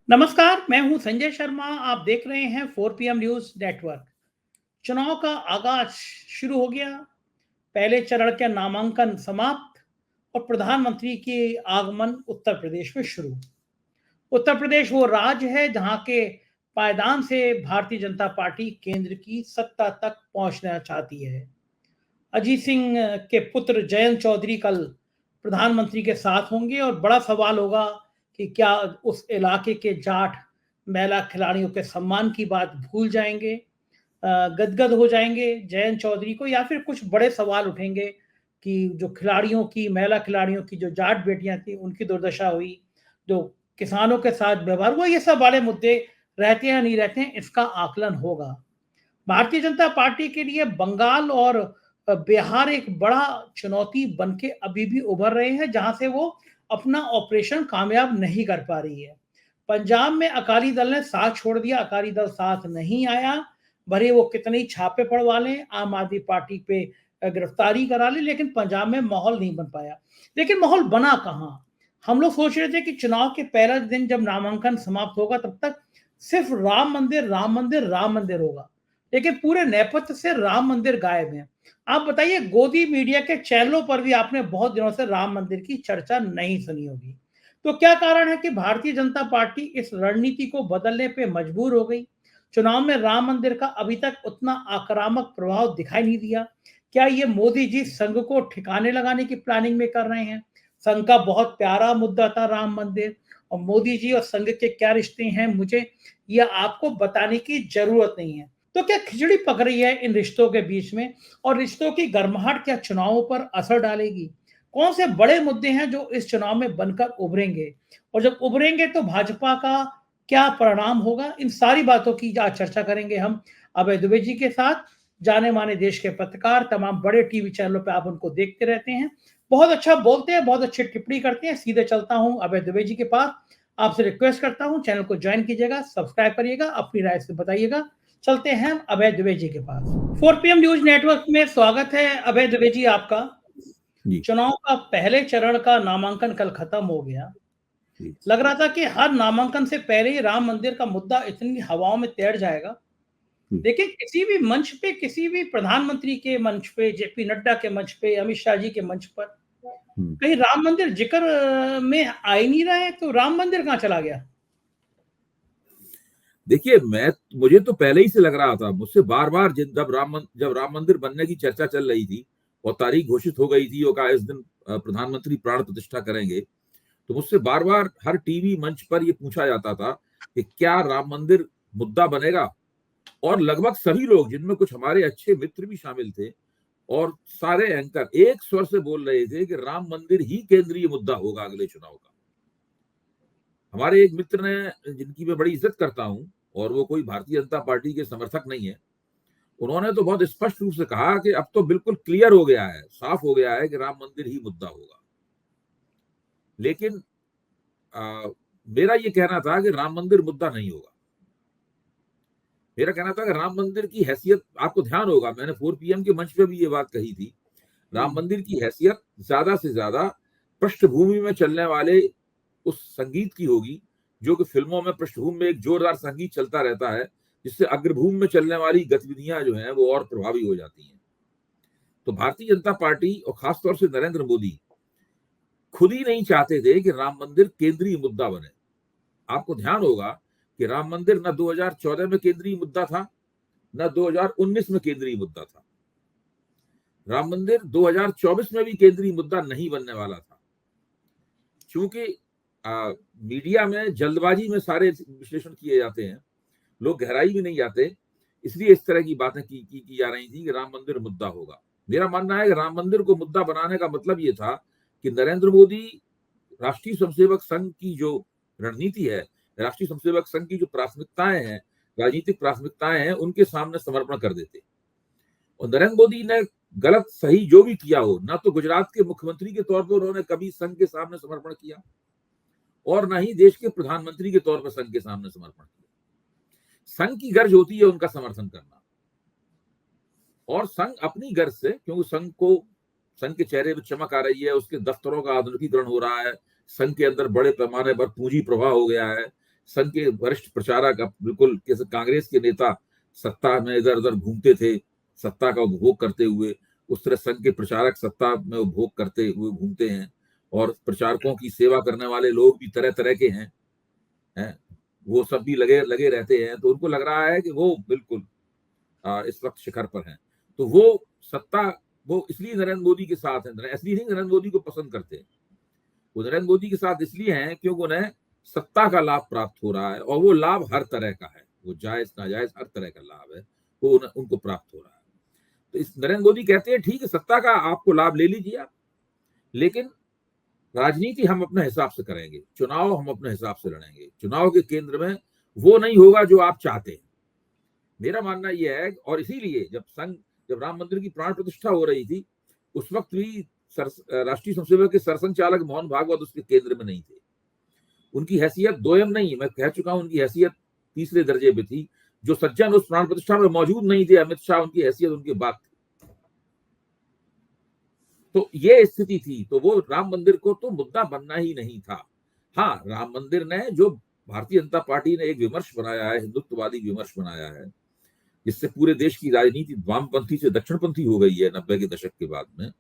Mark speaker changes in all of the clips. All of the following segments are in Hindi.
Speaker 1: नमस्कार, मैं हूं संजय शर्मा। आप देख रहे हैं 4 PM न्यूज नेटवर्क। चुनाव का आगाज शुरू हो गया। पहले चरण के नामांकन समाप्त और प्रधानमंत्री के आगमन उत्तर प्रदेश में शुरू। उत्तर प्रदेश वो राज्य है जहां के पायदान से भारतीय जनता पार्टी केंद्र की सत्ता तक पहुंचना चाहती है। अजीत सिंह के पुत्र जयंत चौधरी कल प्रधानमंत्री के साथ होंगे और बड़ा सवाल होगा कि क्या उस इलाके के जाट महिला खिलाड़ियों के सम्मान की बात भूल जाएंगे, गदगद हो जाएंगे जयंत चौधरी को, या फिर कुछ बड़े सवाल उठेंगे कि जो खिलाड़ियों की महिला खिलाड़ियों की जो जाट बेटियां थी उनकी दुर्दशा हुई, जो किसानों के साथ व्यवहार हुआ, ये सब बड़े मुद्दे रहते हैं या नहीं रहते हैं, इसका आकलन होगा। भारतीय जनता पार्टी के लिए बंगाल और बिहार एक बड़ा चुनौती बन के अभी भी उभर रहे हैं, जहां से वो अपना ऑपरेशन कामयाब नहीं कर पा रही है। पंजाब में अकाली दल ने साथ छोड़ दिया, अकाली दल साथ नहीं आया। भले वो कितने ही छापे पड़वा लें, आम आदमी पार्टी पे गिरफ्तारी करा ले, लेकिन पंजाब में माहौल नहीं बन पाया। लेकिन माहौल बना कहाँ? हम लोग सोच रहे थे कि चुनाव के पहला दिन जब नामांकन समाप्त होगा तब तक सिर्फ राम मंदिर राम मंदिर राम मंदिर होगा, लेकिन पूरे नेपथ्य से राम मंदिर गायब है। आप बताइए, गोदी मीडिया के चैनलों पर भी आपने बहुत दिनों से राम मंदिर की चर्चा नहीं सुनी होगी। तो क्या कारण है कि भारतीय जनता पार्टी इस रणनीति को बदलने पे मजबूर हो गई? चुनाव में राम मंदिर का अभी तक उतना आक्रामक प्रभाव दिखाई नहीं दिया। क्या ये मोदी जी संघ को ठिकाने लगाने की प्लानिंग में कर रहे हैं? संघ का बहुत प्यारा मुद्दा था राम मंदिर, और मोदी जी और संघ के क्या रिश्ते हैं, मुझे यह आपको बताने की जरूरत नहीं है। तो क्या खिचड़ी पक रही है इन रिश्तों के बीच में, और रिश्तों की गर्माहट क्या चुनावों पर असर डालेगी? कौन से बड़े मुद्दे हैं जो इस चुनाव में बनकर उभरेंगे, और जब उभरेंगे तो भाजपा का क्या परिणाम होगा? इन सारी बातों की आज चर्चा करेंगे हम अभय दुबे जी के साथ। जाने माने देश के पत्रकार, तमाम बड़े टीवी चैनलों पर आप उनको देखते रहते हैं, बहुत अच्छा बोलते हैं, बहुत अच्छी टिप्पणी करते हैं। सीधे चलता हूं अभय दुबे जी के पास। आपसे रिक्वेस्ट करता हूं, चैनल को ज्वाइन कीजिएगा, सब्सक्राइब करिएगा, अपनी राय से बताइएगा। चलते हैं अभय दुबे जी के पास। 4 PM न्यूज नेटवर्क में स्वागत है अभय दुबे जी आपका।
Speaker 2: जी,
Speaker 1: चुनाव का पहले चरण का नामांकन कल खत्म हो गया।
Speaker 2: जी।
Speaker 1: लग रहा था कि हर नामांकन से पहले ही राम मंदिर का मुद्दा इतनी हवाओं में तैर जाएगा,
Speaker 2: जी।
Speaker 1: लेकिन किसी भी मंच पे, किसी भी प्रधानमंत्री के मंच पे, जेपी नड्डा के मंच पे, अमित शाह जी के मंच पर
Speaker 2: हुँ।
Speaker 1: कहीं राम मंदिर जिक्र में आ ही नहीं रहा है। तो राम मंदिर कहाँ चला गया?
Speaker 2: देखिए, मुझे तो पहले ही से लग रहा था, मुझसे बार-बार जब राम मंदिर बनने की चर्चा चल रही थी और तारीख घोषित हो गई थी और कहा इस दिन प्रधानमंत्री प्राण प्रतिष्ठा करेंगे, तो मुझसे बार-बार हर टीवी मंच पर ये पूछा जाता था कि क्या राम मंदिर मुद्दा बनेगा? और लगभग सभी लोग, जिनमें कुछ हमारे अच्छे मित्र भी शामिल थे और सारे एंकर एक स्वर से बोल रहे थे कि राम मंदिर ही केंद्रीय मुद्दा होगा अगले चुनाव का। हमारे एक मित्र ने, जिनकी मैं बड़ी इज्जत करता हूं और वो कोई भारतीय जनता पार्टी के समर्थक नहीं है, उन्होंने तो बहुत स्पष्ट रूप से कहा कि अब तो बिल्कुल क्लियर हो गया है, साफ हो गया है कि राम मंदिर ही मुद्दा होगा। लेकिन मेरा ये कहना था कि राम मंदिर मुद्दा नहीं होगा। मेरा कहना था कि राम मंदिर की हैसियत, आपको ध्यान होगा मैंने 4 PM के मंच पे भी ये बात कही थी, राम मंदिर की हैसियत ज्यादा से ज्यादा पृष्ठभूमि में चलने वाले उस संगीत की होगी, जो कि फिल्मों में पृष्ठभूमि में एक जोरदार संगीत चलता रहता है, जिससे अग्रभूमि में चलने वाली गतिविधियां जो हैं वो और प्रभावी हो जाती हैं। तो भारतीय जनता पार्टी और खासतौर से नरेंद्र मोदी खुद ही नहीं चाहते थे कि राम मंदिर केंद्रीय मुद्दा बने। आपको ध्यान होगा कि राम मंदिर न 2014 में केंद्रीय मुद्दा था, न 2019 में केंद्रीय मुद्दा था। राम मंदिर 2024 में भी केंद्रीय मुद्दा नहीं बनने वाला था, क्योंकि मीडिया में जल्दबाजी में सारे विश्लेषण किए जाते हैं, लोग गहराई में नहीं जाते, इसलिए इस तरह की बातें की जा रही थी कि राम मंदिर मुद्दा होगा। मेरा मानना है कि राम मंदिर को मुद्दा बनाने का मतलब ये था कि नरेंद्र मोदी राष्ट्रीय स्वयंसेवक संघ की जो रणनीति है, राष्ट्रीय स्वयंसेवक संघ की जो प्राथमिकताएं हैं, राजनीतिक प्राथमिकताएं हैं, उनके सामने समर्पण कर देते। और नरेंद्र मोदी ने गलत सही जो भी किया हो, ना तो गुजरात के मुख्यमंत्री के तौर पर उन्होंने कभी संघ के सामने समर्पण किया और ना ही देश के प्रधानमंत्री के तौर पर संघ के सामने समर्पण किया। संघ की गर्ज होती है उनका समर्थन करना, और संघ अपनी गर्ज से, क्योंकि संघ के चेहरे पर चमक आ रही है, उसके दफ्तरों का आधुनिकीकरण हो रहा है, संघ के अंदर बड़े पैमाने पर पूंजी प्रवाह हो गया है, संघ के वरिष्ठ प्रचारक अब बिल्कुल जैसे कांग्रेस के नेता सत्ता में इधर उधर घूमते थे, सत्ता का उपभोग करते हुए, उस तरह संघ के प्रचारक सत्ता में उपभोग करते हुए घूमते हैं। और प्रचारकों की सेवा करने वाले लोग भी तरह तरह के हैं, वो सब भी लगे लगे रहते हैं। तो उनको लग रहा है कि वो बिल्कुल इस वक्त शिखर पर हैं। तो वो सत्ता, वो इसलिए नरेंद्र मोदी के साथ है, इसलिए नहीं नरेंद्र मोदी को पसंद करते हैं, वो नरेंद्र मोदी के साथ इसलिए हैं क्योंकि उन्हें सत्ता का लाभ प्राप्त हो रहा है, और वो लाभ हर तरह का है, वो जायज नाजायज हर तरह का लाभ है, वो उनको प्राप्त हो रहा है। तो इस नरेंद्र मोदी कहते हैं ठीक है, सत्ता का आपको लाभ ले लीजिए आप, लेकिन राजनीति हम अपने हिसाब से करेंगे, चुनाव हम अपने हिसाब से लड़ेंगे, चुनाव के केंद्र में वो नहीं होगा जो आप चाहते हैं। मेरा मानना यह है, और इसीलिए जब राम मंदिर की प्राण प्रतिष्ठा हो रही थी, उस वक्त भी राष्ट्रीय स्वयंसेवक के सरसंघचालक मोहन भागवत उसके केंद्र में नहीं थे। उनकी हैसियत दोयम नहीं, मैं कह चुका हूं, उनकी हैसियत तीसरे दर्जे पे थी। जो सज्जन उस प्राण प्रतिष्ठा में मौजूद नहीं थे, अमित शाह, उनकी हैसियत उनके बाद थी। तो ये स्थिति थी, तो वो राम मंदिर को तो मुद्दा बनना ही नहीं था। हाँ, राम मंदिर ने, जो भारतीय जनता पार्टी ने एक विमर्श बनाया है, हिंदुत्ववादी विमर्श बनाया है, जिससे पूरे देश की राजनीति वामपंथी से दक्षिणपंथी हो गई है 90 के दशक के बाद में,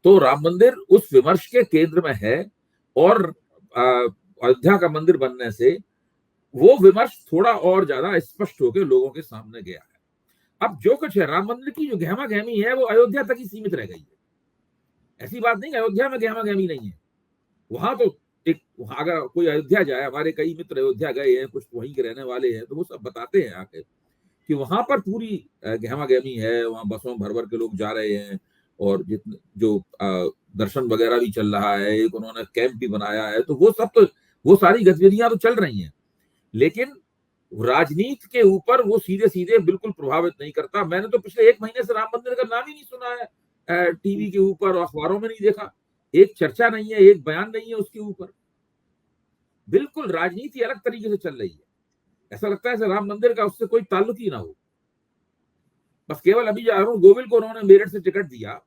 Speaker 2: तो राम मंदिर उस विमर्श के केंद्र में है। और अयोध्या का मंदिर बनने से वो विमर्श थोड़ा और ज्यादा स्पष्ट होकर लोगों के सामने गया है। अब जो कुछ है राम मंदिर की जो गहमा गहमी है, वो अयोध्या तक ही सीमित रह गई है। ऐसी बात नहीं, अयोध्या में गहमा गहमी नहीं है। वहां तो अगर कोई अयोध्या जाए, हमारे कई मित्र अयोध्या गए हैं, कुछ वहीं के रहने वाले हैं, तो वो सब बताते हैं आके कि वहां पर पूरी गहमा गहमी है, वहां बसों भर भर के लोग जा रहे हैं, और जितने जो दर्शन वगैरह भी चल रहा है, एक उन्होंने कैंप भी बनाया है, तो वो सब, तो वो सारी गतिविधियां तो चल रही हैं, लेकिन राजनीति के ऊपर वो सीधे सीधे बिल्कुल प्रभावित नहीं करता। मैंने तो पिछले 1 महीने से राम मंदिर का नाम ही नहीं सुना है, टीवी के ऊपर और अखबारों में नहीं देखा, एक चर्चा नहीं है, एक बयान नहीं है उसके ऊपर। बिल्कुल राजनीति अलग तरीके से चल रही है, ऐसा लगता है जैसे राम मंदिर का उससे कोई ताल्लुक ही ना हो। बस केवल अभी जो अरुण गोविल को उन्होंने मेरठ से टिकट दिया,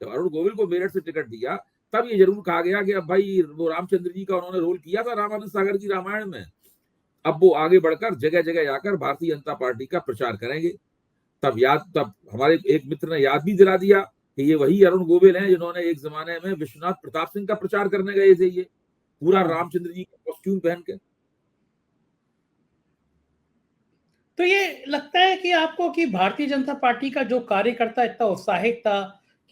Speaker 2: जब अरुण गोविल को मेरठ से टिकट दिया, तब ये जरूर कहा गया कि अब भाई वो रामचंद्र जी का उन्होंने रोल किया था रामानंद सागर की रामायण में, अब वो आगे बढ़कर जगह जगह जाकर भारतीय जनता पार्टी का प्रचार करेंगे। तब हमारे एक मित्र ने याद भी दिला दिया कि ये वही अरुण गोविल हैं जिन्होंने एक जमाने में विश्वनाथ प्रताप सिंह का प्रचार करने गए थे, ये पूरा रामचंद्र जी का कॉस्ट्यूम पहन के।
Speaker 1: तो ये लगता है कि आपको कि भारतीय जनता पार्टी का जो कार्यकर्ता इतना उत्साहित था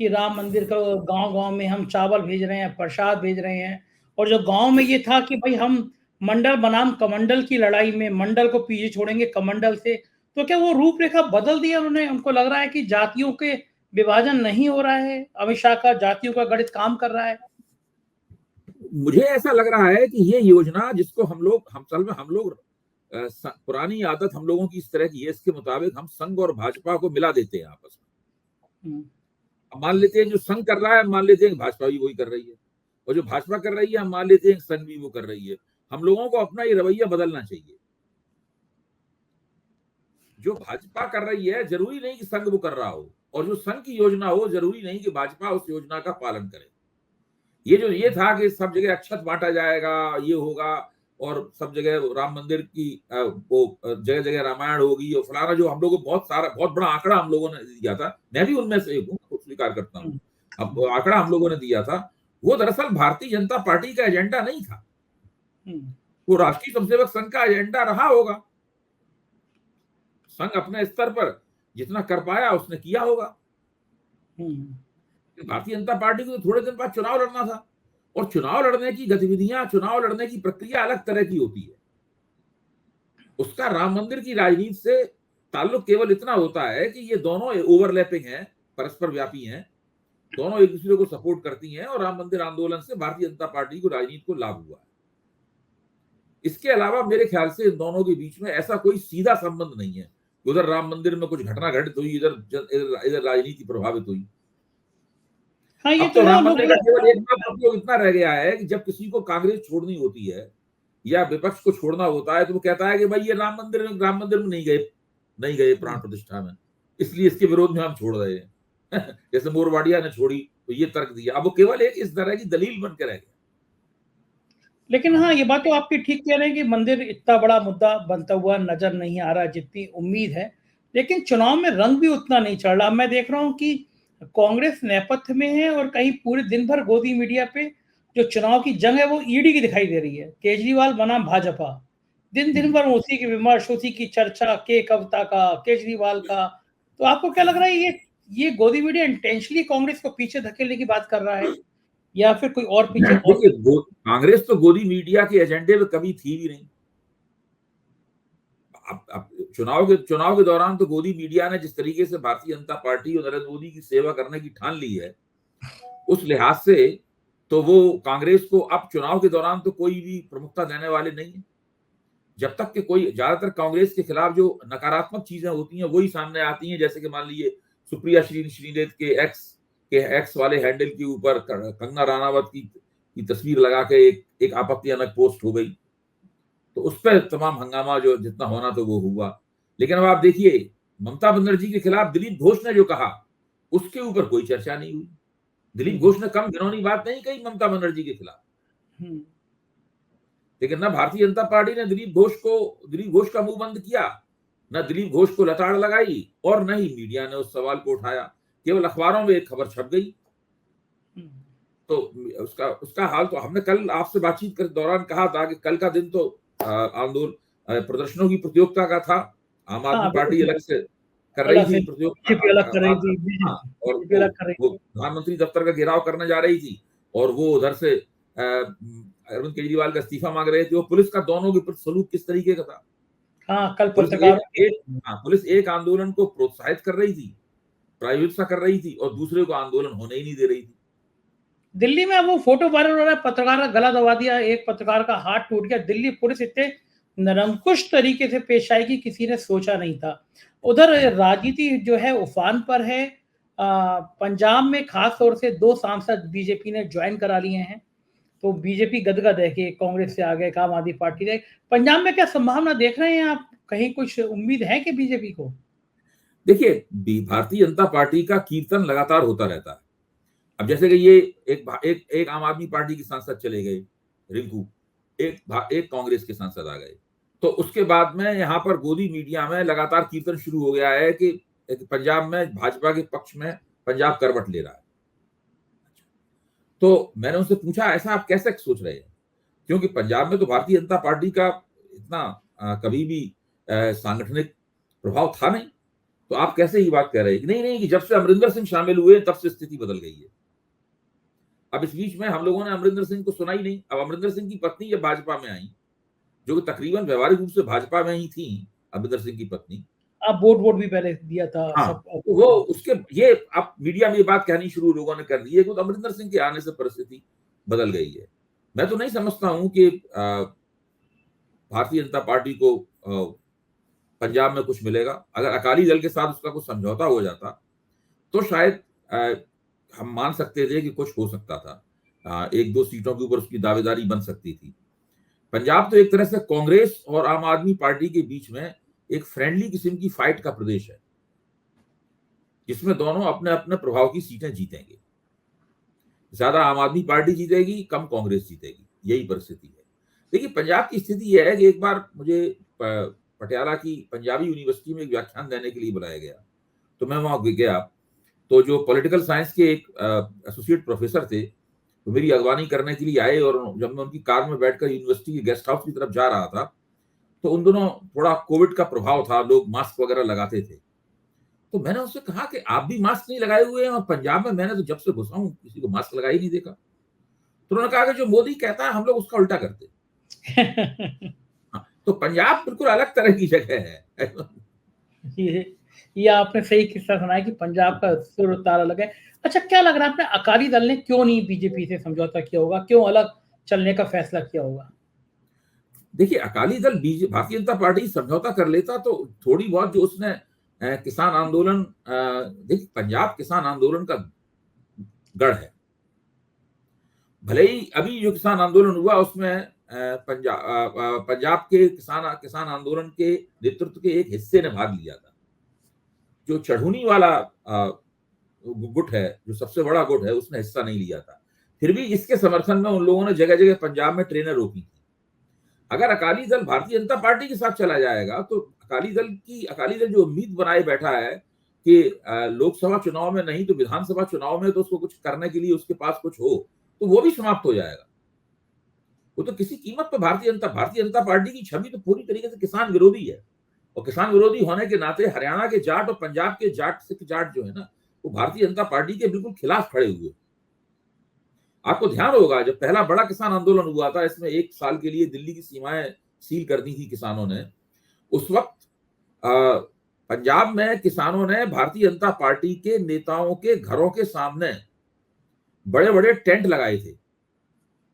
Speaker 1: कि राम मंदिर का गांव-गांव में हम चावल भेज रहे हैं, प्रसाद भेज रहे हैं, और जो गांव में ये था कि भाई हम मंडल बनाम कमंडल की लड़ाई में मंडल को पीछे छोड़ेंगे कमंडल से, तो क्या वो रूपरेखा बदल दी है उन्होंने? उनको लग रहा है कि जातियों के विभाजन नहीं हो रहा है, अमित शाह का जातियों का गणित काम कर रहा है?
Speaker 2: मुझे ऐसा लग रहा है कि ये योजना जिसको हम लोग पुरानी आदत हम लोगों की इस तरह की है, इसके मुताबिक हम संघ और भाजपा को मिला देते हैं आपस में। मान लेते हैं जो संघ कर रहा है, मान लेते हैं भाजपा भी वही कर रही है, और जो भाजपा कर रही है हम मान लेते हैं संघ भी वो कर रही है। हम लोगों को अपना ये रवैया बदलना चाहिए। जो भाजपा कर रही है जरूरी नहीं कि संघ वो कर रहा हो, और जो संघ की योजना हो जरूरी नहीं कि भाजपा उस योजना का पालन करे। ये था कि सब जगह अक्षत बांटा जाएगा, ये होगा, और सब जगह राम मंदिर की वो जगह जगह रामायण होगी और फलाना, जो हम लोगों को बहुत बड़ा आंकड़ा हम लोगों ने दिया था, मैं भी उनमें से एक हूँ, स्वीकार करता हूँ। अब आंकड़ा हम लोगों ने दिया था, वो दरअसल भारतीय जनता पार्टी का एजेंडा नहीं था, वो राष्ट्रीय स्वयंसेवक संघ का एजेंडा रहा होगा। संघ अपने स्तर पर जितना कर पाया उसने किया होगा। भारतीय जनता पार्टी को तो थोड़े दिन बाद चुनाव लड़ना था, और चुनाव लड़ने की गतिविधियां, चुनाव लड़ने की प्रक्रिया अलग तरह की होती है। उसका राम मंदिर की राजनीति से ताल्लुक केवल इतना होता है कि ये दोनों ओवरलैपिंग हैं, परस्पर व्यापी हैं, दोनों एक दूसरे को सपोर्ट करती हैं, और राम मंदिर आंदोलन से भारतीय जनता पार्टी को राजनीति को लाभ हुआ है। इसके अलावा मेरे ख्याल से इन दोनों के बीच में ऐसा कोई सीधा संबंध नहीं है। उधर राम मंदिर में कुछ घटना घटित हुई, इधर राजनीति प्रभावित हुई।
Speaker 1: हाँ, ये
Speaker 2: अब तो राम मंदिर का केवल एक बात उपयोग इतना रह गया है कि जब किसी को कांग्रेस छोड़नी होती है या विपक्ष को छोड़ना होता है, तो वो कहता है कि भाई ये राम मंदिर में नहीं गए प्राण प्रतिष्ठा में, इसलिए इसके विरोध में हम छोड़ रहे हैं। जैसे मोरवाडिया ने छोड़ी तो ये तर्क दिया। अब वो केवल एक इस तरह की दलील बन के रह गया।
Speaker 1: लेकिन हाँ, ये बात तो आपकी ठीक कह रहे हैं कि मंदिर इतना बड़ा मुद्दा बनता हुआ नज़र नहीं आ रहा जितनी उम्मीद है। लेकिन चुनाव में रंग भी उतना नहीं चढ़ रहा। मैं देख रहा हूँ कि कांग्रेस नेपथ्य में है और कहीं पूरे दिन भर गोदी मीडिया पे जो चुनाव की जंग है वो ईडी की दिखाई दे रही है। केजरीवाल बनाम भाजपा। दिन-दिन भर उसी की विमर्श, उसी की चर्चा, के कविता का, केजरीवाल का। तो आपको क्या लग रहा है ये गोदी मीडिया इंटेंशनली कांग्रेस को पीछे धकेलने की बात कर रहा है या फिर कोई और पीछे और
Speaker 2: देखिए, कांग्रेस तो गोदी मीडिया के एजेंडे में कभी थी भी नहीं। अब चुनाव के दौरान तो गोदी मीडिया ने जिस तरीके से भारतीय जनता पार्टी और नरेंद्र मोदी की सेवा करने की ठान ली है, उस लिहाज से तो वो कांग्रेस को अब चुनाव के दौरान तो कोई भी प्रमुखता देने वाले नहीं है। जब तक कि कोई, ज्यादातर कांग्रेस के खिलाफ जो नकारात्मक चीजें होती हैं वही सामने आती हैं, जैसे कि मान लीजिए सुप्रिया श्रीनेत के एक्स वाले हैंडल के ऊपर कंगना राणावत की तस्वीर लगा के एक आपत्तिजनक पोस्ट हो गई, तो उस पर तमाम हंगामा जो जितना होना तो वो हुआ। लेकिन अब आप देखिए, ममता बनर्जी के खिलाफ दिलीप घोष ने जो कहा उसके ऊपर कोई चर्चा नहीं हुई। दिलीप घोष ने कम घिनौनी बात नहीं कही ममता बनर्जी के खिलाफ, लेकिन ना भारतीय जनता पार्टी ने दिलीप घोष का मुंह बंद किया, न दिलीप घोष को लताड़ लगाई और न ही मीडिया ने उस सवाल को उठाया। केवल अखबारों में एक खबर छप गई। तो उसका हाल तो हमने कल आपसे बातचीत के दौरान कहा था कि कल का दिन तो आंदोलन प्रदर्शनों की प्रतियोगिता का था। आम आदमी पार्टी अलग से कर रही थी प्रतियोगिता, और वो प्रधानमंत्री दफ्तर का घेराव करने जा रही थी, और वो उधर से अरविंद केजरीवाल का इस्तीफा मांग रहे थे। वो पुलिस का दोनों के प्रति सलूक किस तरीके का था।
Speaker 1: हाँ, कल
Speaker 2: पुलिस एक आंदोलन को प्रोत्साहित कर रही थी, प्रायोजित कर रही थी, और दूसरे को आंदोलन होने ही नहीं दे रही थी।
Speaker 1: दिल्ली में वो फोटो वायरल हो रहा है, पत्रकार का गला दबा दिया, एक पत्रकार का हाथ टूट गया। दिल्ली पुलिस इतने निरंकुश तरीके से पेश आई कि किसी ने सोचा नहीं था। उधर राजनीति जो है उफान पर है। पंजाब में खास तौर से 2 सांसद बीजेपी ने ज्वाइन करा लिए हैं, तो बीजेपी गदगद है कि कांग्रेस से आगे आम आदमी पार्टी ने। पंजाब में क्या संभावना देख रहे हैं आप? कहीं कुछ उम्मीद है कि बीजेपी को?
Speaker 2: देखिए, भारतीय जनता पार्टी का कीर्तन लगातार होता रहता है। अब जैसे कि ये एक आम आदमी पार्टी के सांसद चले गए रिंकू, एक कांग्रेस के सांसद आ गए, तो उसके बाद में यहाँ पर गोदी मीडिया में लगातार कीर्तन शुरू हो गया है कि पंजाब में भाजपा के पक्ष में पंजाब करवट ले रहा है। तो मैंने उनसे पूछा, ऐसा आप कैसे सोच रहे हैं? क्योंकि पंजाब में तो भारतीय जनता पार्टी का इतना कभी भी सांगठनिक प्रभाव था नहीं, तो आप कैसे ये बात कह रहे हैं? नहीं, कि जब से अमरिंदर सिंह शामिल हुए तब से स्थिति बदल गई है। अब इस बीच में हम लोगों ने अमरिंदर सिंह को सुना ही नहीं। अब अमरिंदर सिंह की पत्नी जब भाजपा में आई, जो कि तकरीबन व्यवहारिक रूप से भाजपा में ही थी, अमरिंदर सिंह की पत्नी,
Speaker 1: आप वोट भी पहले दिया था।
Speaker 2: हाँ, तो वो उसके ये अब मीडिया में ये बात कहनी शुरू लोगों ने कर दी है कि तो अमरिंदर सिंह के आने से परिस्थिति बदल गई है। मैं तो नहीं समझता हूं कि भारतीय जनता पार्टी को पंजाब में कुछ मिलेगा। अगर अकाली दल के साथ उसका कुछ समझौता हो जाता तो शायद हम मान सकते थे कि कुछ हो सकता था, 1-2 सीटों के ऊपर उसकी दावेदारी बन सकती थी। पंजाब तो एक तरह से कांग्रेस और आम आदमी पार्टी के बीच में एक फ्रेंडली किस्म की फाइट का प्रदेश है, जिसमें दोनों अपने अपने प्रभाव की सीटें जीतेंगे। ज्यादा आम आदमी पार्टी जीतेगी, कम कांग्रेस जीतेगी, यही परिस्थिति है। देखिए, पंजाब की स्थिति यह है कि एक बार मुझे पटियाला की पंजाबी यूनिवर्सिटी में एक व्याख्यान देने के लिए बुलाया गया, तो मैं वहां गया। तो जो पॉलिटिकल साइंस के एक एसोसिएट प्रोफेसर थे, तो मेरी अगवानी करने के लिए आए, और जब मैं उनकी कार में बैठकर यूनिवर्सिटी के गेस्ट हाउस की तरफ जा रहा था, तो उन दोनों थोड़ा कोविड का प्रभाव था, लोग मास्क वगैरह लगाते थे। तो मैंने उससे कहा कि आप भी मास्क नहीं लगाए हुए हैं, और पंजाब में मैंने तो जब से घुसा हूं किसी को मास्क लगाई नहीं देखा। तो उन्होंने कहा कि जो मोदी कहता है हम लोग उसका उल्टा करते हैं। तो पंजाब बिल्कुल अलग तरह की जगह है।
Speaker 1: ये आपने सही किस्सा सुनाया कि पंजाब का सुर ताल अलग है। अच्छा, क्या लग रहा है आपने अकाली दल ने क्यों नहीं बीजेपी से समझौता किया होगा? क्यों अलग चलने का फैसला किया होगा?
Speaker 2: देखिए, अकाली दल भारतीय जनता पार्टी समझौता कर लेता तो थोड़ी बहुत जो उसने किसान आंदोलन, देखिए पंजाब किसान आंदोलन का गढ़ है। भले ही अभी जो किसान आंदोलन हुआ उसमें पंजाब के किसान आंदोलन के नेतृत्व के एक हिस्से ने भाग लिया था। जो चढ़ूनी वाला गुट है, जो सबसे बड़ा गुट है, उसने हिस्सा नहीं लिया था। फिर भी इसके समर्थन में उन लोगों ने जगह जगह पंजाब में ट्रेनें रोकी थी। अगर अकाली दल भारतीय जनता पार्टी के साथ चला जाएगा तो अकाली दल जो उम्मीद बनाए बैठा है कि लोकसभा चुनाव में नहीं तो विधानसभा चुनाव में तो उसको कुछ करने के लिए उसके पास कुछ हो, तो वो भी समाप्त हो जाएगा। वो तो किसी कीमत पर भारतीय जनता पार्टी की छवि तो पूरी तरीके से किसान विरोधी है, और किसान विरोधी होने के नाते हरियाणा के जाट और पंजाब के जाट, सिख जाट जो है ना, वो भारतीय जनता पार्टी के बिल्कुल खिलाफ खड़े हुए। आपको ध्यान होगा जब पहला बड़ा किसान आंदोलन हुआ था, इसमें 1 साल के लिए दिल्ली की सीमाएं सील कर दी थी किसानों ने, उस वक्त पंजाब में किसानों ने भारतीय जनता पार्टी के नेताओं के घरों के सामने बड़े बड़े टेंट लगाए थे,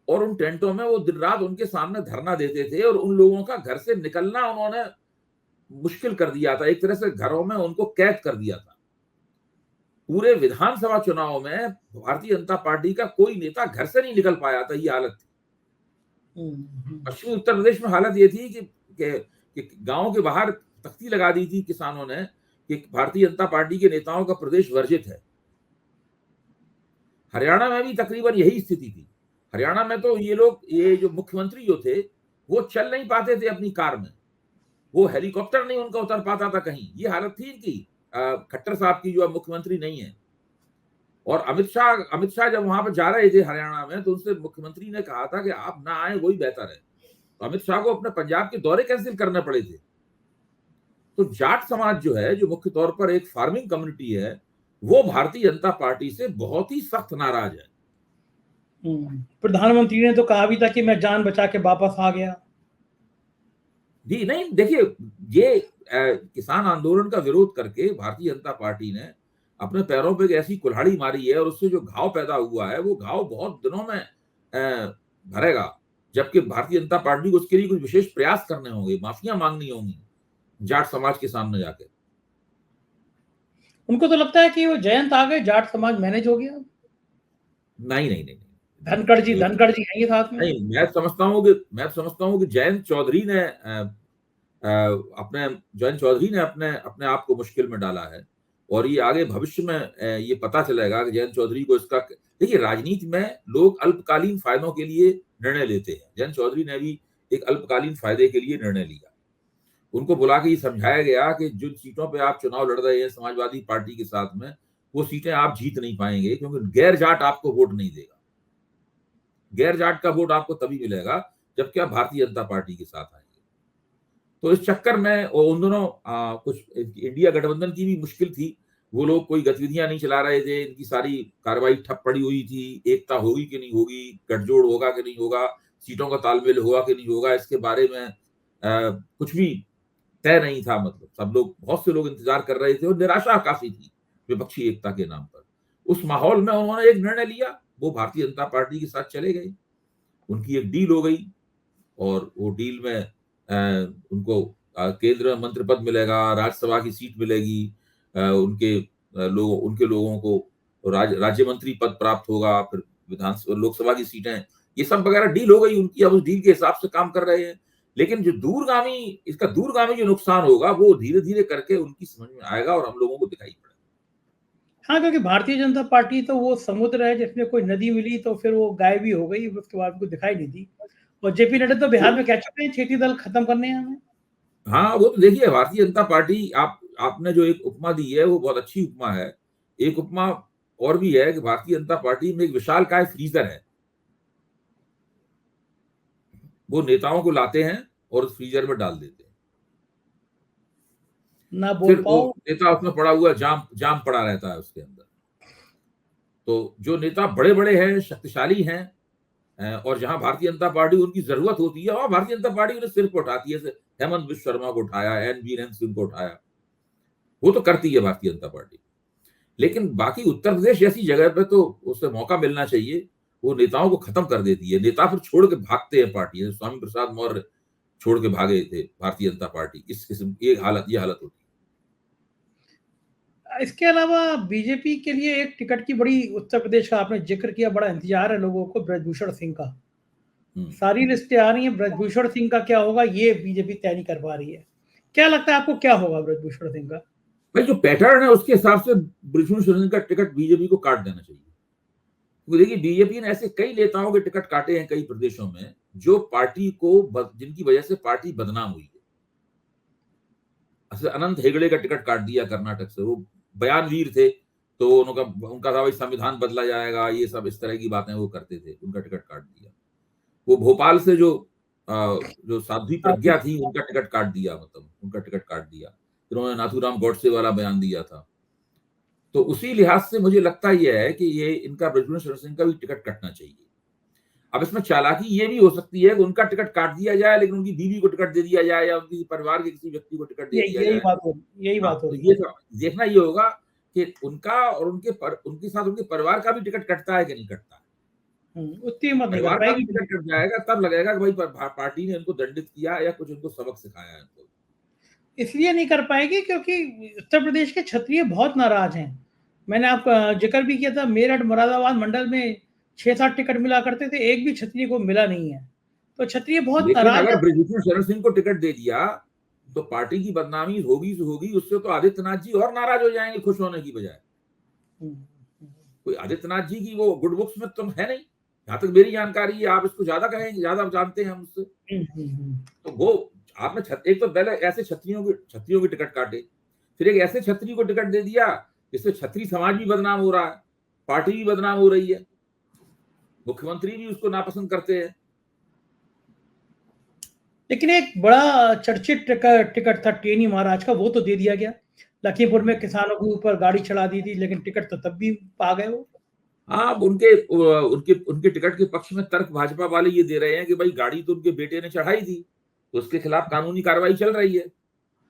Speaker 2: और उन टेंटों में वो दिन रात उनके सामने धरना देते थे, और उन लोगों का घर से निकलना उन्होंने मुश्किल कर दिया था, एक तरह से घरों में उनको कैद कर दिया था। पूरे विधानसभा चुनाव में भारतीय जनता पार्टी का कोई नेता घर से नहीं निकल पाया था, ये हालत थी। पश्चिमी उत्तर प्रदेश में हालत ये थी कि गांव के बाहर तख्ती लगा दी थी किसानों ने कि भारतीय जनता पार्टी के नेताओं का प्रदेश वर्जित है। हरियाणा में भी तकरीबन यही स्थिति थी। हरियाणा में तो ये जो मुख्यमंत्री जो थे वो चल नहीं पाते थे अपनी कार में, वो हेलीकॉप्टर नहीं उनका उतर पाता था कहीं, ये हालत थी इनकी। खट्टर साहब की जो अब मुख्यमंत्री नहीं है, और अमित शाह जब वहां पर जा रहे थे हरियाणा में, तो उनसे मुख्यमंत्री ने कहा था कि आप ना आए वही बेहतर है, तो अमित शाह को अपने पंजाब के दौरे कैंसिल करने पड़े थे। तो जाट समाज जो है, जो मुख्य तौर पर एक फार्मिंग कम्युनिटी है, वो भारतीय जनता पार्टी से बहुत ही सख्त नाराज है।
Speaker 1: प्रधानमंत्री ने तो कहा भी था कि मैं जान बचा के वापस आ गया।
Speaker 2: जी नहीं, देखिए, ये किसान आंदोलन का विरोध करके भारतीय जनता पार्टी ने अपने पैरों पे एक ऐसी कुल्हाड़ी मारी है, और उससे जो घाव पैदा हुआ है वो घाव बहुत दिनों में भरेगा, जबकि भारतीय जनता पार्टी को उसके लिए कुछ विशेष प्रयास करने होंगे, माफियां मांगनी होंगी जाट समाज के सामने जाके।
Speaker 1: उनको तो लगता है कि वो जयंत आ गए, जाट समाज मैनेज हो गया।
Speaker 2: नहीं नहीं नहीं,
Speaker 1: धनखड़ जी हैं ये साथ में।
Speaker 2: नहीं, मैं समझता हूँ कि जयंत चौधरी ने अपने आप को मुश्किल में डाला है, और ये आगे भविष्य में ये पता चलेगा कि जयंत चौधरी को इसका, देखिए, राजनीति में लोग अल्पकालीन फायदों के लिए निर्णय लेते हैं। जयंत चौधरी ने भी एक अल्पकालीन फायदे के लिए निर्णय लिया। उनको बुला के ये समझाया गया कि जिन सीटों पे आप चुनाव लड़ रहे हैं समाजवादी पार्टी के साथ में, वो सीटें आप जीत नहीं पाएंगे, क्योंकि गैर जाट आपको वोट नहीं देगा। गैर जाट का वोट आपको तभी मिलेगा जबकि आप भारतीय जनता पार्टी के साथ आएंगे। तो इस चक्कर में उन दोनों कुछ इंडिया गठबंधन की भी मुश्किल थी, वो लोग कोई गतिविधियां नहीं चला रहे थे, इनकी सारी कार्रवाई ठप पड़ी हुई थी। एकता होगी कि नहीं होगी, गठजोड़ होगा कि नहीं होगा, सीटों का तालमेल होगा कि नहीं होगा, इसके बारे में कुछ भी तय नहीं था। मतलब बहुत से लोग इंतजार कर रहे थे, और निराशा काफी थी विपक्षी एकता के नाम पर। उस माहौल में उन्होंने एक निर्णय लिया, वो भारतीय जनता पार्टी के साथ चले गए। उनकी एक डील हो गई, और वो डील में उनको केंद्र मंत्री पद मिलेगा, राज्यसभा की सीट मिलेगी, उनके लोगों को राज्य मंत्री पद प्राप्त होगा, फिर विधानसभा लोकसभा की सीटें, ये सब वगैरह डील हो गई उनकी। अब उस डील के हिसाब से काम कर रहे हैं, लेकिन जो दूरगामी जो नुकसान होगा वो धीरे धीरे करके उनकी समझ में आएगा और हम लोगों को दिखाई पड़ेगा।
Speaker 1: हाँ, क्योंकि भारतीय जनता पार्टी तो वो समुद्र है जिसमें कोई नदी मिली तो फिर वो गायब ही हो गई, उसके बाद को दिखाई नहीं दी। और जेपी नड्डा तो बिहार में कह चुके हैं खेती दल खत्म करने हैं हमें।
Speaker 2: हाँ, वो तो देखिए, भारतीय जनता पार्टी, आपने जो एक उपमा दी है वो बहुत अच्छी उपमा है। एक उपमा और भी है कि भारतीय जनता पार्टी में एक विशालकाय फ्रीजर है, वो नेताओं को लाते हैं और उस फ्रीजर में डाल देते हैं,
Speaker 1: ना बोल
Speaker 2: फिर वो
Speaker 1: पाओ।
Speaker 2: नेता उसमें पड़ा हुआ जाम पड़ा रहता है उसके अंदर। तो जो नेता बड़े बड़े हैं, शक्तिशाली हैं, और जहां भारतीय जनता पार्टी उनकी जरूरत होती है वहां भारतीय जनता पार्टी उन्हें सिर पर उठाती है। हेमंत बिश्व शर्मा को उठाया, एन बीरेन सिंह को उठाया, वो तो करती है भारतीय जनता पार्टी। लेकिन बाकी उत्तर प्रदेश जैसी जगह पे तो उसे मौका मिलना चाहिए, वो नेताओं को खत्म कर देती है। नेता फिर छोड़ के भागते हैं पार्टी, स्वामी प्रसाद मौर्य छोड़ के भागे थे भारतीय जनता पार्टी, इस किस्म की ये हालत होती है।
Speaker 1: इसके अलावा बीजेपी के लिए एक टिकट की बड़ी, उत्तर प्रदेश का आपने जिक्र किया, बड़ा इंतजार है लोगों को ब्रजभूषण सिंह का। सारी लिस्टें आ रही हैं, ब्रजभूषण सिंह का क्या होगा ये बीजेपी तय नहीं कर पा रही है। क्या लगता है आपको, क्या होगा ब्रजभूषण सिंह का?
Speaker 2: भाई, जो पैटर्न है उसके हिसाब से ब्रजभूषण सिंह का टिकट बीजेपी को काट देना चाहिए, तो देखिए बीजेपी ने ऐसे कई नेताओं के टिकट काटे हैं कई प्रदेशों में जो पार्टी को, जिनकी वजह से पार्टी बदनाम हुई है। अनंत हेगड़े का टिकट काट दिया कर्नाटक से, वो बयानवीर थे, तो उनका था भाई संविधान बदला जाएगा, ये सब इस तरह की बातें वो करते थे, उनका टिकट काट दिया। वो भोपाल से जो साध्वी प्रज्ञा थी, उनका टिकट काट दिया, मतलब उनका टिकट काट दिया। फिर उन्होंने नाथूराम गॉडसे वाला बयान दिया था। तो उसी लिहाज से मुझे लगता यह है कि ये इनका ब्रजभूषण शरण सिंह का भी टिकट कटना चाहिए। अब इसमें चालाकी ये भी हो सकती है कि उनका टिकट काट दिया जाए लेकिन उनकी बीवी को टिकट दे दिया जाए या उनकी परिवार के किसी व्यक्ति को टिकट दे दिया जाए।
Speaker 1: यही बात हो
Speaker 2: तो
Speaker 1: रही
Speaker 2: ये देखना ये होगा कि उनका और उनके साथ उनके परिवार का भी टिकट कटता है कि नहीं कटता है।
Speaker 1: उतनी मत नहीं
Speaker 2: परिवार
Speaker 1: कर
Speaker 2: का भी
Speaker 1: पाएगी।
Speaker 2: टिकट कट जाएगा तब लगेगा कि भाई पार्टी ने उनको दंडित किया या कुछ उनको सबक सिखाया है उनको।
Speaker 1: इसलिए नहीं कर पाएगी क्योंकि उत्तर प्रदेश के क्षत्रिय बहुत नाराज हैं। मैंने आपका जिक्र भी किया था, मेरठ मुरादाबाद मंडल में 6-7 टिकट मिला करते थे, एक भी क्षत्रिय को मिला नहीं है। तो क्षत्रिय बहुत
Speaker 2: लेकिन
Speaker 1: नाराज
Speaker 2: अगर
Speaker 1: है।
Speaker 2: ब्रजभूषण शरण सिंह को टिकट दे दिया तो पार्टी की बदनामी होगी तो होगी, उससे तो आदित्यनाथ जी और नाराज हो जाएंगे खुश होने की बजाय। कोई आदित्यनाथ जी की वो गुड बुक्स में तो है नहीं, जहां तक मेरी जानकारी है। आप इसको ज्यादा कहेंगे, ज्यादा जानते हैं हमसे। तो वो आपने एक तो पहले ऐसे क्षत्रियों की टिकट काटे, फिर एक ऐसे क्षत्रिय को टिकट दे दिया जिससे क्षत्रिय समाज भी बदनाम हो रहा है, पार्टी भी बदनाम हो रही है, मुख्यमंत्री भी उसको नापसंद करते हैं।
Speaker 1: लेकिन एक बड़ा चर्चित टिकट था टेनी महाराज का, वो तो दे दिया गया। लखीमपुर में किसानों के ऊपर गाड़ी चढ़ा दी थी, लेकिन टिकट तो तब भी पा गए वो।
Speaker 2: हाँ, उनके उनके उनके टिकट के पक्ष में तर्क भाजपा वाले ये दे रहे हैं कि भाई गाड़ी तो उनके बेटे ने चढ़ाई थी, तो उसके खिलाफ कानूनी कार्रवाई चल रही है।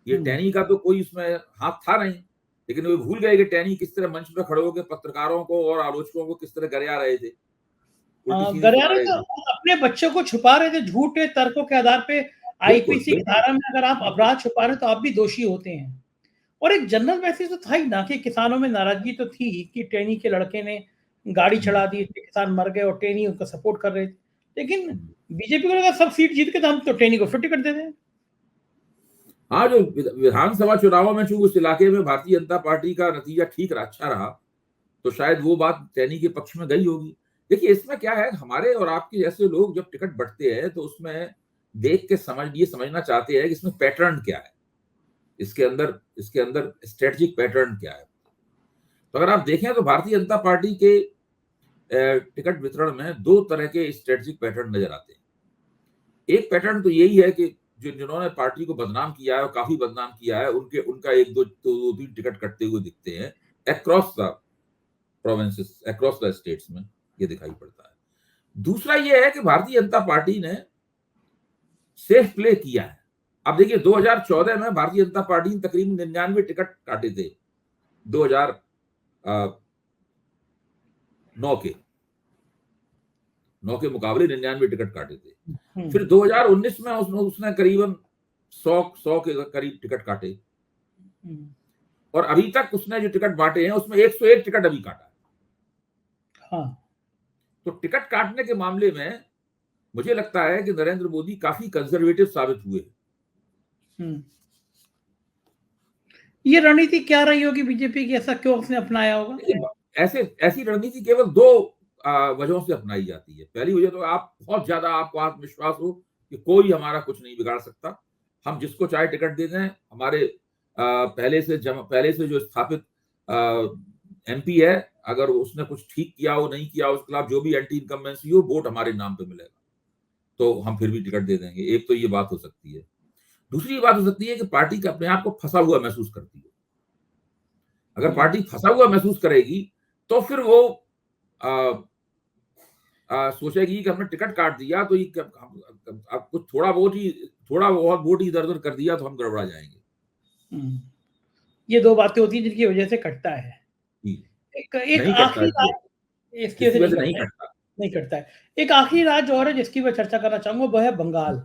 Speaker 2: ये टैनी का तो कोई उसमें हाथ था नहीं, लेकिन वो भूल गए कि टैनी किस तरह मंच पर खड़े होकर पत्रकारों को और आलोचकों को किस तरह गरिया रहे थे,
Speaker 1: गरिया रहे थे, अपने बच्चों को छुपा रहे थे झूठे तर्कों के आधार पे। आईपीसी की धारा में अगर आप अपराध छुपा रहे तो आप भी दोषी होते हैं। और एक जनरल मैसेज तो था ही ना कि किसानों में नाराजगी तो थी कि टेनी के लड़के ने गाड़ी चढ़ा दी, किसान मर गए और टेनी उनका सपोर्ट कर रहे थे। लेकिन बीजेपी को लगा सब सीट जीत के तो हम तो टेनी को फिर टिकट दे दें।
Speaker 2: हाँ, जो विधानसभा चुनावों में चूंकि उस इलाके में भारतीय जनता पार्टी का नतीजा ठीक रहा, अच्छा रहा, तो शायद वो बात टैनी के पक्ष में गई होगी। देखिए इसमें क्या है, हमारे और आपके जैसे लोग जब टिकट बढ़ते हैं तो उसमें देख के समझना चाहते हैं कि इसमें पैटर्न क्या है, इसके अंदर स्ट्रेटेजिक पैटर्न क्या है। तो अगर आप देखें तो भारतीय जनता पार्टी के टिकट वितरण में दो तरह के स्ट्रेटेजिक पैटर्न नजर आते हैं। एक पैटर्न तो यही है कि जिन्होंने पार्टी को बदनाम किया है और काफी बदनाम किया है, उनका एक दो तीन टिकट कटते हुए दिखते हैं across the provinces, across the states में ये दिखाई पड़ता है। दूसरा ये है कि भारतीय जनता पार्टी ने सेफ प्ले किया है। अब देखिए 2014 में भारतीय जनता पार्टी ने तकरीबन 99 टिकट काटे थे 2009 के मुकाबले 99 टिकट काटे थे। फिर 2019 में उसने करीबन 100 के करीब टिकट काटे, और अभी तक उसने जो टिकट बांटे हैं उसमें 101 टिकट अभी काटा।
Speaker 1: हाँ।
Speaker 2: तो टिकट काटने के मामले में मुझे लगता है कि नरेंद्र मोदी काफी कंजर्वेटिव साबित हुए।
Speaker 1: ये रणनीति क्या रही होगी बीजेपी की, ऐसा क्यों उसने अपनाया होगा?
Speaker 2: ऐसी रणनीति केवल दो वजहों से अपनाई जाती है। पहली वजह तो आप बहुत ज्यादा आपको आत्मविश्वास हो कि कोई हमारा कुछ नहीं बिगाड़ सकता, हम जिसको चाहे टिकट दे दें। हमारे पहले से जो स्थापित एमपी है, अगर उसने कुछ ठीक किया हो नहीं किया उसके खिलाफ जो भी एंटी इनकम्बेंसी हो, वोट हमारे नाम पे मिलेगा, तो हम फिर भी टिकट दे देंगे। एक तो ये बात हो सकती है। दूसरी बात हो सकती है कि पार्टी का अपने आप को फंसा हुआ महसूस करती है। अगर पार्टी फंसा हुआ महसूस करेगी तो फिर वो सोचेगी कि हमने टिकट काट दिया तो ये कुछ थोड़ा बहुत वोट इधर उधर कर दिया तो हम गड़बड़ा जाएंगे।
Speaker 1: ये दो बातें होती हैं जिनकी वजह से कटता है। एक आखिरी इसकी वजह से नहीं कटता है। एक आखिरी राज्य और है जिसकी मैं चर्चा करना चाहूंगा, वो है बंगाल।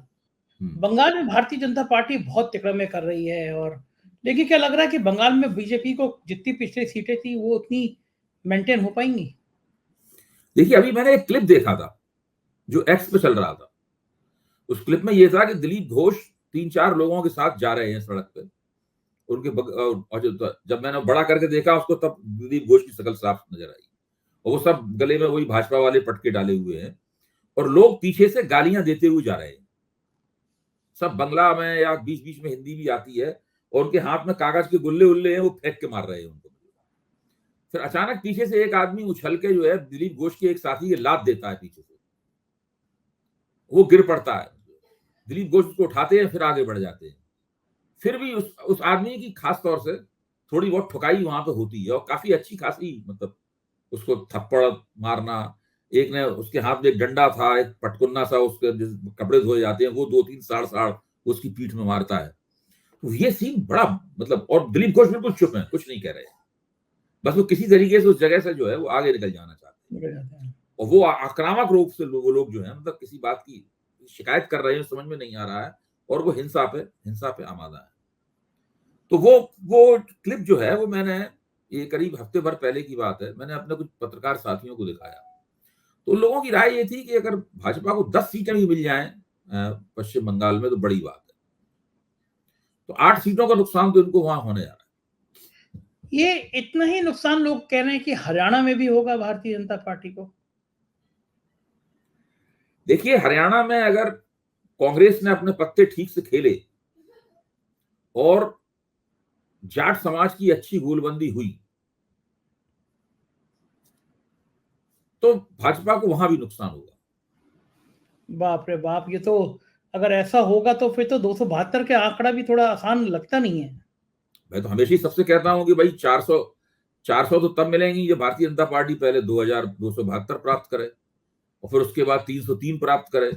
Speaker 1: बंगाल में भारतीय जनता पार्टी बहुत तिकड़मे कर रही है, और लेकिन क्या लग रहा है कि बंगाल में बीजेपी को जितनी पिछली सीटें थी वो उतनी मेंटेन हो पाएंगी?
Speaker 2: देखिए अभी मैंने एक क्लिप देखा था जो एक्स पे चल रहा था। उस क्लिप में ये था कि दिलीप घोष 3-4 लोगों के साथ जा रहे हैं सड़क पे, उनके और जब मैंने बड़ा करके देखा उसको तब दिलीप घोष की शक्ल साफ नजर आई, और वो सब गले में वही भाजपा वाले पटके डाले हुए हैं और लोग पीछे से गालियां देते हुए जा रहे हैं, सब बंगला में या बीच बीच में हिंदी भी आती है, और उनके हाथ में कागज के गुल्ले उल्ले हैं, वो फेंक के मार रहे हैं उनको। फिर अचानक पीछे से एक आदमी उछल के जो है दिलीप घोष के एक साथी के लात देता है पीछे से, वो गिर पड़ता है, दिलीप घोष उसको उठाते हैं, फिर आगे बढ़ जाते हैं। फिर भी उस आदमी की खास तौर से थोड़ी बहुत ठुकाई वहां पे होती है और काफी अच्छी खासी, मतलब उसको थप्पड़ मारना, एक ने उसके हाथ में एक डंडा था, एक पटकुन्ना सा, उसके कपड़े धोए जाते हैं, वो 2-3 साड़ उसकी पीठ में मारता है। तो ये सीन बड़ा, मतलब, और दिलीप घोष बिल्कुल चुप है, कुछ नहीं कह रहे, बस वो किसी तरीके से उस जगह से जो है वो आगे निकल जाना चाहते हैं। और वो आक्रामक रूप से वो लोग जो है, मतलब किसी बात की शिकायत कर रहे हैं, समझ में नहीं आ रहा है, और वो हिंसा पे आमादा है। तो वो क्लिप जो है वो मैंने, ये करीब हफ्ते भर पहले की बात है, मैंने अपने कुछ पत्रकार साथियों को दिखाया। तो लोगों की राय ये थी कि अगर भाजपा को 10 सीटें भी मिल जाएं पश्चिम बंगाल में तो बड़ी बात है। तो 8 सीटों का नुकसान तो इनको वहां होने जा रहा है।
Speaker 1: ये इतना ही नुकसान लोग कह रहे हैं कि हरियाणा में भी होगा भारतीय जनता पार्टी को।
Speaker 2: देखिए, हरियाणा में अगर कांग्रेस ने अपने पत्ते ठीक से खेले और जाट समाज की अच्छी गोलबंदी हुई तो भाजपा को वहां भी नुकसान होगा।
Speaker 1: बाप रे बाप, ये तो अगर ऐसा होगा तो फिर तो 272 के आंकड़ा भी थोड़ा आसान लगता नहीं है।
Speaker 2: मैं तो हमेशा ही सबसे कहता हूं कि भाई 400 तो तब मिलेंगी जब भारतीय जनता पार्टी पहले 2272 प्राप्त करे और फिर उसके बाद 303 प्राप्त करे,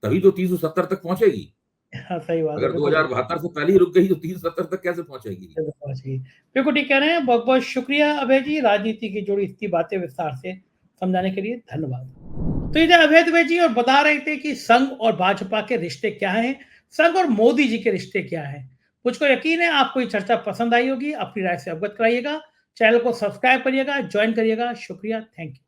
Speaker 2: तभी तो 370 तक पहुंचेगी।
Speaker 1: हाँ, सही बात है।
Speaker 2: अगर 2072 से पहले ही रुक गई तो 370 तक कैसे पहुंचेगी?
Speaker 1: बिल्कुल ठीक कह रहे हैं। बहुत बहुत शुक्रिया अभय जी, राजनीति की जुड़ी इतनी बातें विस्तार से समझाने के लिए धन्यवाद। तो ये अभय दुबे जी और बता रहे थे कि संघ और भाजपा के रिश्ते क्या हैं, संघ और मोदी जी के रिश्ते क्या हैं। मुझको यकीन है आपको ये चर्चा पसंद आई होगी, अपनी राय से अवगत कराइएगा, चैनल को सब्सक्राइब करिएगा, ज्वाइन करिएगा। शुक्रिया, थैंक यू।